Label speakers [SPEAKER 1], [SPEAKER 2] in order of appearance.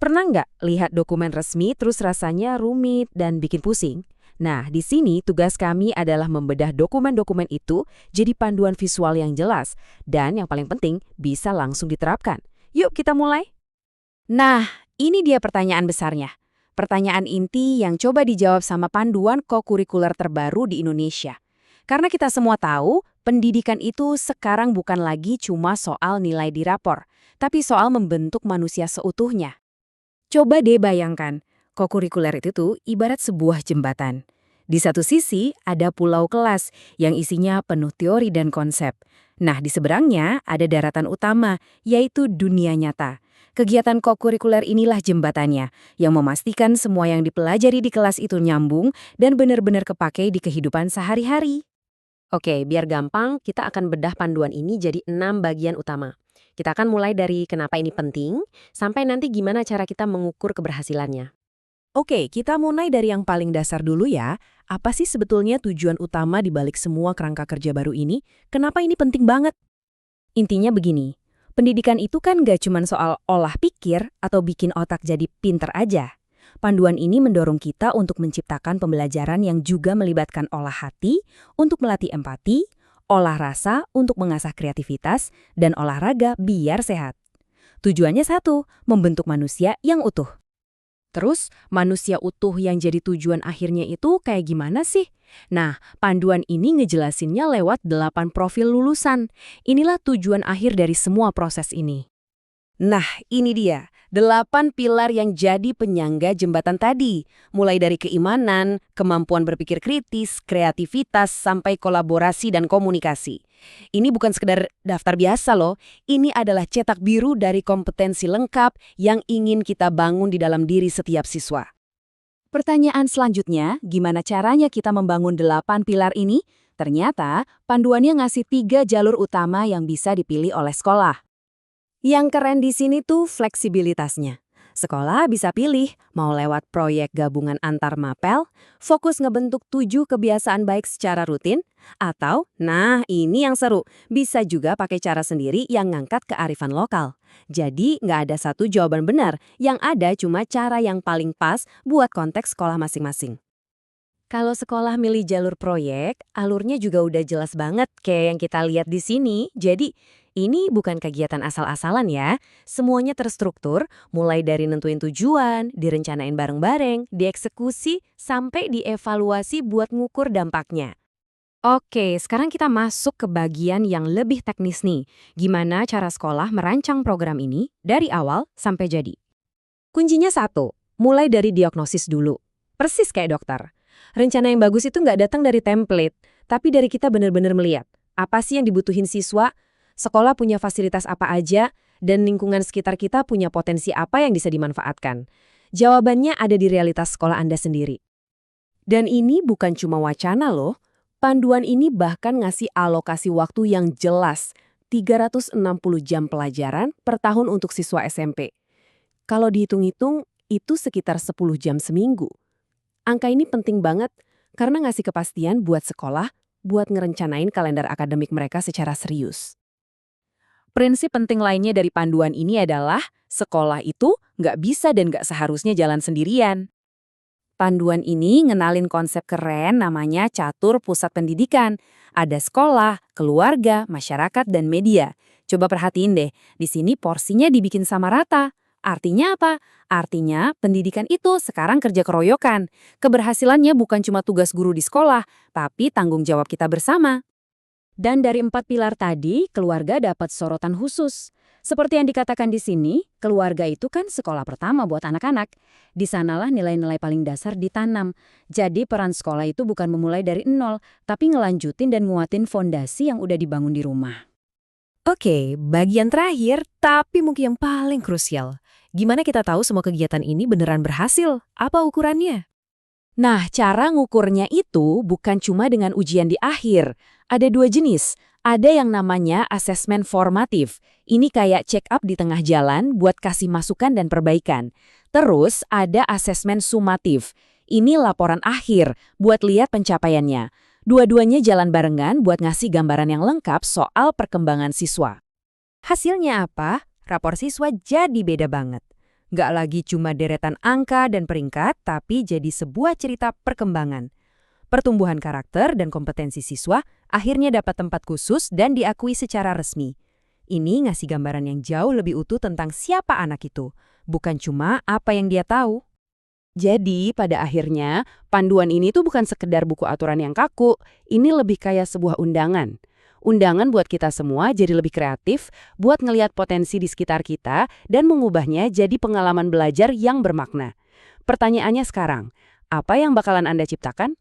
[SPEAKER 1] Pernah nggak lihat dokumen resmi terus rasanya rumit dan bikin pusing? Nah, di sini tugas kami adalah membedah dokumen-dokumen itu jadi panduan visual yang jelas dan yang paling penting bisa langsung diterapkan. Yuk kita mulai. Nah, ini dia pertanyaan besarnya. Pertanyaan inti yang coba dijawab sama panduan kokurikuler terbaru di Indonesia. Karena kita semua tahu, pendidikan itu sekarang bukan lagi cuma soal nilai di rapor, tapi soal membentuk manusia seutuhnya. Coba deh bayangkan, kokurikuler itu tuh ibarat sebuah jembatan. Di satu sisi ada pulau kelas yang isinya penuh teori dan konsep. Nah, di seberangnya ada daratan utama, yaitu dunia nyata. Kegiatan kokurikuler inilah jembatannya, yang memastikan semua yang dipelajari di kelas itu nyambung dan benar-benar kepake di kehidupan sehari-hari. Oke, biar gampang, kita akan bedah panduan ini jadi 6 bagian utama. Kita akan mulai dari kenapa ini penting, sampai nanti gimana cara kita mengukur keberhasilannya. Oke, kita mulai dari yang paling dasar dulu ya. Apa sih sebetulnya tujuan utama di balik semua kerangka kerja baru ini? Kenapa ini penting banget? Intinya begini, pendidikan itu kan gak cuma soal olah pikir atau bikin otak jadi pinter aja. Panduan ini mendorong kita untuk menciptakan pembelajaran yang juga melibatkan olah hati untuk melatih empati, olah rasa untuk mengasah kreativitas, dan olahraga biar sehat. Tujuannya satu, membentuk manusia yang utuh. Terus, manusia utuh yang jadi tujuan akhirnya itu kayak gimana sih? Nah, panduan ini ngejelasinnya lewat 8 profil lulusan. Inilah tujuan akhir dari semua proses ini. Nah, ini dia, 8 pilar yang jadi penyangga jembatan tadi. Mulai dari keimanan, kemampuan berpikir kritis, kreativitas, sampai kolaborasi dan komunikasi. Ini bukan sekedar daftar biasa loh, ini adalah cetak biru dari kompetensi lengkap yang ingin kita bangun di dalam diri setiap siswa. Pertanyaan selanjutnya, gimana caranya kita membangun 8 pilar ini? Ternyata, panduannya ngasih 3 jalur utama yang bisa dipilih oleh sekolah. Yang keren di sini tuh fleksibilitasnya. Sekolah bisa pilih mau lewat proyek gabungan antar mapel, fokus ngebentuk 7 kebiasaan baik secara rutin, atau, nah ini yang seru, bisa juga pakai cara sendiri yang ngangkat kearifan lokal. Jadi nggak ada satu jawaban benar, yang ada cuma cara yang paling pas buat konteks sekolah masing-masing. Kalau sekolah milih jalur proyek, alurnya juga udah jelas banget kayak yang kita lihat di sini. Jadi, ini bukan kegiatan asal-asalan ya. Semuanya terstruktur, mulai dari nentuin tujuan, direncanain bareng-bareng, dieksekusi, sampai dievaluasi buat ngukur dampaknya. Oke, sekarang kita masuk ke bagian yang lebih teknis nih. Gimana cara sekolah merancang program ini dari awal sampai jadi? Kuncinya satu, mulai dari diagnosis dulu. Persis kayak dokter. Rencana yang bagus itu nggak datang dari template, tapi dari kita benar-benar melihat apa sih yang dibutuhin siswa, sekolah punya fasilitas apa aja, dan lingkungan sekitar kita punya potensi apa yang bisa dimanfaatkan. Jawabannya ada di realitas sekolah Anda sendiri. Dan ini bukan cuma wacana loh, panduan ini bahkan ngasih alokasi waktu yang jelas, 360 jam pelajaran per tahun untuk siswa SMP. Kalau dihitung-hitung, itu sekitar 10 jam seminggu. Angka ini penting banget karena ngasih kepastian buat sekolah, buat ngerencanain kalender akademik mereka secara serius. Prinsip penting lainnya dari panduan ini adalah sekolah itu nggak bisa dan nggak seharusnya jalan sendirian. Panduan ini ngenalin konsep keren namanya catur pusat pendidikan. Ada sekolah, keluarga, masyarakat, dan media. Coba perhatiin deh, di sini porsinya dibikin sama rata. Artinya apa? Artinya pendidikan itu sekarang kerja keroyokan. Keberhasilannya bukan cuma tugas guru di sekolah, tapi tanggung jawab kita bersama. Dan dari 4 pilar tadi, keluarga dapat sorotan khusus. Seperti yang dikatakan di sini, keluarga itu kan sekolah pertama buat anak-anak. Di sanalah nilai-nilai paling dasar ditanam. Jadi peran sekolah itu bukan memulai dari nol, tapi ngelanjutin dan nguatin fondasi yang udah dibangun di rumah. Oke, bagian terakhir, tapi mungkin yang paling krusial. Gimana kita tahu semua kegiatan ini beneran berhasil? Apa ukurannya? Nah, cara ngukurnya itu bukan cuma dengan ujian di akhir. Ada 2 jenis. Ada yang namanya asesmen formatif. Ini kayak check up di tengah jalan buat kasih masukan dan perbaikan. Terus ada asesmen sumatif. Ini laporan akhir buat lihat pencapaiannya. Dua-duanya jalan barengan buat ngasih gambaran yang lengkap soal perkembangan siswa. Hasilnya apa? Rapor siswa jadi beda banget.
[SPEAKER 2] Nggak lagi cuma deretan angka dan peringkat, tapi jadi sebuah cerita perkembangan. Pertumbuhan karakter dan kompetensi siswa akhirnya dapat tempat khusus dan diakui secara resmi. Ini ngasih gambaran yang jauh lebih utuh tentang siapa anak itu, bukan cuma apa yang dia tahu.
[SPEAKER 1] Jadi, pada akhirnya, panduan ini tuh bukan sekedar buku aturan yang kaku, ini lebih kayak sebuah undangan. Undangan buat kita semua jadi lebih kreatif, buat ngelihat potensi di sekitar kita, dan mengubahnya jadi pengalaman belajar yang bermakna. Pertanyaannya sekarang, apa yang bakalan Anda ciptakan?